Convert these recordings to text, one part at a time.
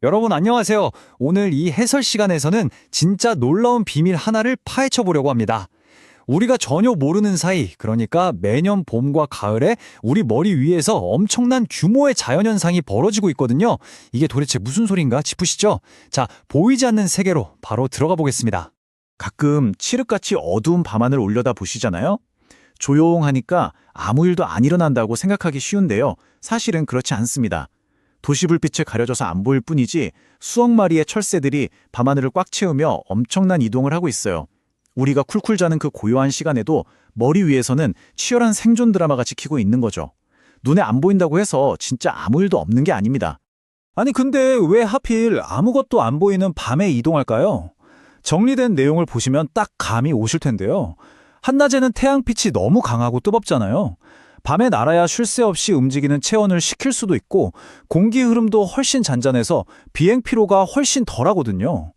여러분 안녕하세요. 오늘 이 해설 시간에서는 진짜 놀라운 비밀 하나를 파헤쳐 보려고 합니다. 우리가 전혀 모르는 사이, 그러니까 매년 봄과 가을에 우리 머리 위에서 엄청난 규모의 자연현상이 벌어지고 있거든요. 이게 도대체 무슨 소린가 짚으시죠? 자, 보이지 않는 세계로 바로 들어가 보겠습니다. 가끔 칠흑같이 어두운 밤하늘 올려다 보시잖아요. 조용하니까 아무 일도 안 일어난다고 생각하기 쉬운데요. 사실은 그렇지 않습니다. 도시불빛에 가려져서 안 보일 뿐이지 수억 마리의 철새들이 밤하늘을 꽉 채우며 엄청난 이동을 하고 있어요. 우리가 쿨쿨 자는 그 고요한 시간에도 머리 위에서는 치열한 생존 드라마가 지키고 있는 거죠. 눈에 안 보인다고 해서 진짜 아무 일도 없는 게 아닙니다. 아니 근데 왜 하필 아무것도 안 보이는 밤에 이동할까요? 정리된 내용을 보시면 딱 감이 오실 텐데요. 한낮에는 태양빛이 너무 강하고 뜨겁잖아요. 밤에 날아야 쉴 새 없이 움직이는 체온을 식힐 수도 있고 공기 흐름도 훨씬 잔잔해서 비행 피로가 훨씬 덜하거든요.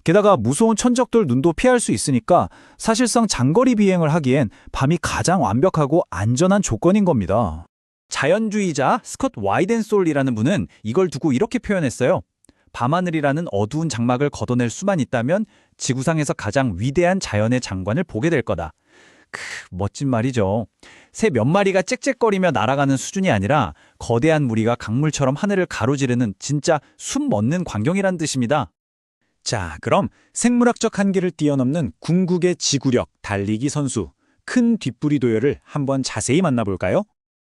게다가 무서운 천적들 눈도 피할 수 있으니까 사실상 장거리 비행을 하기엔 밤이 가장 완벽하고 안전한 조건인 겁니다. 자연주의자 스콧 와이덴솔이라는 분은 이걸 두고 이렇게 표현했어요. 밤하늘이라는 어두운 장막을 걷어낼 수만 있다면 지구상에서 가장 위대한 자연의 장관을 보게 될 거다. 멋진 말이죠. 새 몇 마리가 짹짹거리며 날아가는 수준이 아니라 거대한 무리가 강물처럼 하늘을 가로지르는 진짜 숨 멎는 광경이란 뜻입니다. 자, 그럼 생물학적 한계를 뛰어넘는 궁극의 지구력 달리기 선수, 큰 뒷부리 도열을 한번 자세히 만나볼까요?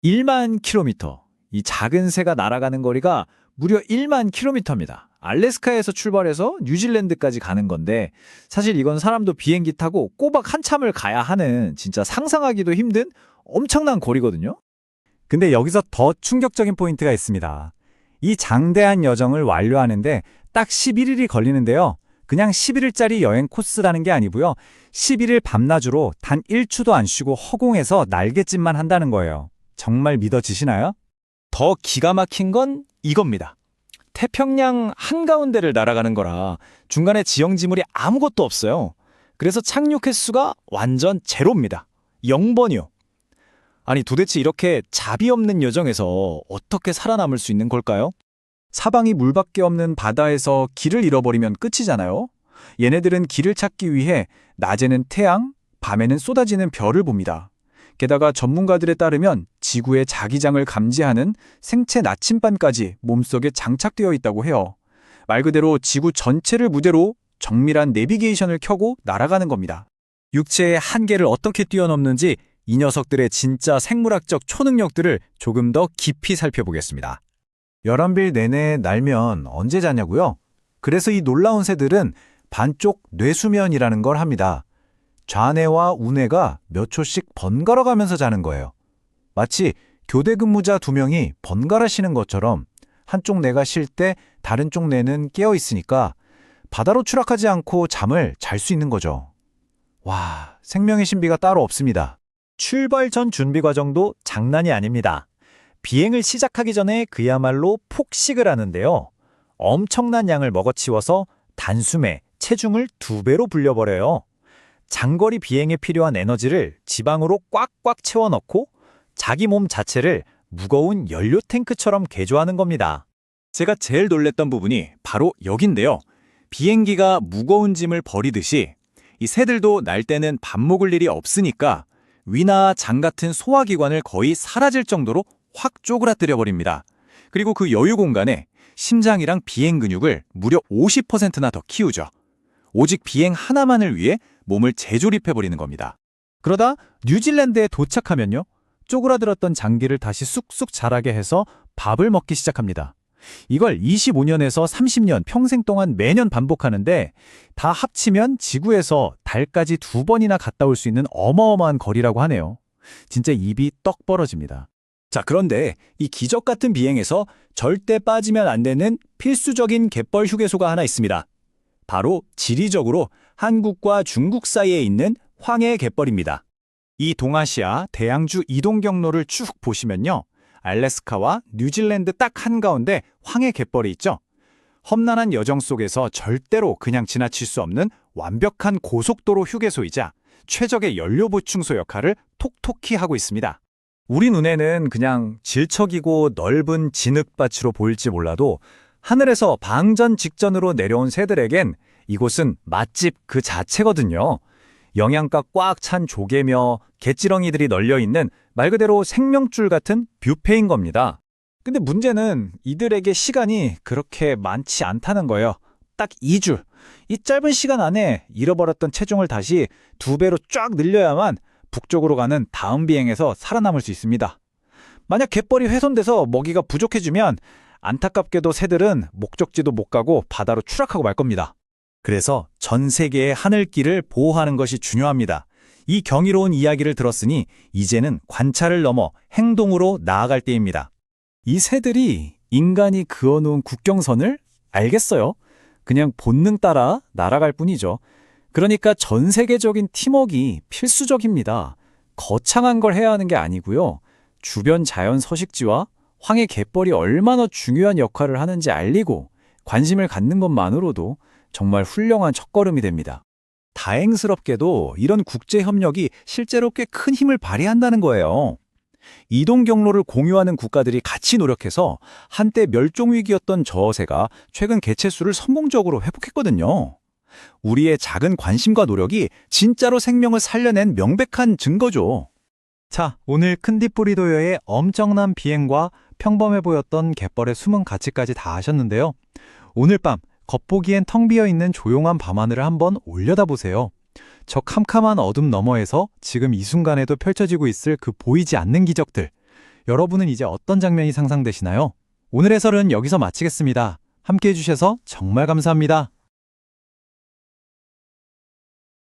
1만 킬로미터. 이 작은 새가 날아가는 거리가 무려 1만 킬로미터입니다. 알래스카에서 출발해서 뉴질랜드까지 가는 건데 사실 이건 사람도 비행기 타고 꼬박 한참을 가야 하는 진짜 상상하기도 힘든 엄청난 거리거든요. 근데 여기서 더 충격적인 포인트가 있습니다. 이 장대한 여정을 완료하는데 딱 11일이 걸리는데요. 그냥 11일짜리 여행 코스라는 게 아니고요. 11일 밤낮으로 단 1초도 안 쉬고 허공에서 날갯짓만 한다는 거예요. 정말 믿어지시나요? 더 기가 막힌 건 이겁니다. 태평양 한가운데를 날아가는 거라 중간에 지형지물이 아무것도 없어요. 그래서 착륙 횟수가 완전 제로입니다. 0번이요. 아니 도대체 이렇게 자비 없는 여정에서 어떻게 살아남을 수 있는 걸까요? 사방이 물밖에 없는 바다에서 길을 잃어버리면 끝이잖아요. 얘네들은 길을 찾기 위해 낮에는 태양, 밤에는 쏟아지는 별을 봅니다. 게다가 전문가들에 따르면 지구의 자기장을 감지하는 생체 나침반까지 몸속에 장착되어 있다고 해요. 말 그대로 지구 전체를 무대로 정밀한 내비게이션을 켜고 날아가는 겁니다. 육체의 한계를 어떻게 뛰어넘는지 이 녀석들의 진짜 생물학적 초능력들을 조금 더 깊이 살펴보겠습니다. 11빌 내내 날면 언제 자냐고요? 그래서 이 놀라운 새들은 반쪽 뇌수면이라는 걸 합니다. 좌뇌와 우뇌가 몇 초씩 번갈아 가면서 자는 거예요. 마치 교대 근무자 2명이 번갈아 쉬는 것처럼 한쪽 뇌가 쉴 때 다른 쪽 뇌는 깨어 있으니까 바다로 추락하지 않고 잠을 잘 수 있는 거죠. 와, 생명의 신비가 따로 없습니다. 출발 전 준비 과정도 장난이 아닙니다. 비행을 시작하기 전에 그야말로 폭식을 하는데요. 엄청난 양을 먹어치워서 단숨에 체중을 2배로 불려버려요. 장거리 비행에 필요한 에너지를 지방으로 꽉꽉 채워 넣고 자기 몸 자체를 무거운 연료 탱크처럼 개조하는 겁니다. 제가 제일 놀랬던 부분이 바로 여긴데요. 비행기가 무거운 짐을 버리듯이 이 새들도 날 때는 밥 먹을 일이 없으니까 위나 장 같은 소화기관을 거의 사라질 정도로 확 쪼그라뜨려 버립니다. 그리고 그 여유 공간에 심장이랑 비행 근육을 무려 50%나 더 키우죠. 오직 비행 하나만을 위해 몸을 재조립해버리는 겁니다. 그러다 뉴질랜드에 도착하면요. 쪼그라들었던 장기를 다시 쑥쑥 자라게 해서 밥을 먹기 시작합니다. 이걸 25년에서 30년 평생 동안 매년 반복하는데 다 합치면 지구에서 달까지 2번이나 갔다 올 수 있는 어마어마한 거리라고 하네요. 진짜 입이 떡 벌어집니다. 자, 그런데 이 기적 같은 비행에서 절대 빠지면 안 되는 필수적인 갯벌 휴게소가 하나 있습니다. 바로 지리적으로 한국과 중국 사이에 있는 황해 갯벌입니다. 이 동아시아 대양주 이동 경로를 쭉 보시면요. 알래스카와 뉴질랜드 딱 한가운데 황해 갯벌이 있죠. 험난한 여정 속에서 절대로 그냥 지나칠 수 없는 완벽한 고속도로 휴게소이자 최적의 연료 보충소 역할을 톡톡히 하고 있습니다. 우리 눈에는 그냥 질척이고 넓은 진흙밭으로 보일지 몰라도 하늘에서 방전 직전으로 내려온 새들에겐 이곳은 맛집 그 자체거든요. 영양가 꽉 찬 조개며 갯지렁이들이 널려있는 말 그대로 생명줄 같은 뷔페인 겁니다. 근데 문제는 이들에게 시간이 그렇게 많지 않다는 거예요. 딱 2주. 이 짧은 시간 안에 잃어버렸던 체중을 다시 2배로 쫙 늘려야만 북쪽으로 가는 다음 비행에서 살아남을 수 있습니다. 만약 갯벌이 훼손돼서 먹이가 부족해지면 안타깝게도 새들은 목적지도 못 가고 바다로 추락하고 말 겁니다. 그래서 전 세계의 하늘길을 보호하는 것이 중요합니다. 이 경이로운 이야기를 들었으니 이제는 관찰을 넘어 행동으로 나아갈 때입니다. 이 새들이 인간이 그어놓은 국경선을 알겠어요. 그냥 본능 따라 날아갈 뿐이죠. 그러니까 전 세계적인 팀워크가 필수적입니다. 거창한 걸 해야 하는 게 아니고요. 주변 자연 서식지와 황해 갯벌이 얼마나 중요한 역할을 하는지 알리고 관심을 갖는 것만으로도 정말 훌륭한 첫걸음이 됩니다. 다행스럽게도 이런 국제협력이 실제로 꽤 큰 힘을 발휘한다는 거예요. 이동 경로를 공유하는 국가들이 같이 노력해서 한때 멸종위기였던 저어새가 최근 개체수를 성공적으로 회복했거든요. 우리의 작은 관심과 노력이 진짜로 생명을 살려낸 명백한 증거죠. 자, 오늘 큰디뿌리도요의 엄청난 비행과 평범해 보였던 갯벌의 숨은 가치까지 다 아셨는데요. 오늘 밤 겉보기엔 텅 비어있는 조용한 밤하늘을 한번 올려다보세요. 저 캄캄한 어둠 너머에서 지금 이 순간에도 펼쳐지고 있을 그 보이지 않는 기적들. 여러분은 이제 어떤 장면이 상상되시나요? 오늘 해설은 여기서 마치겠습니다. 함께해 주셔서 정말 감사합니다.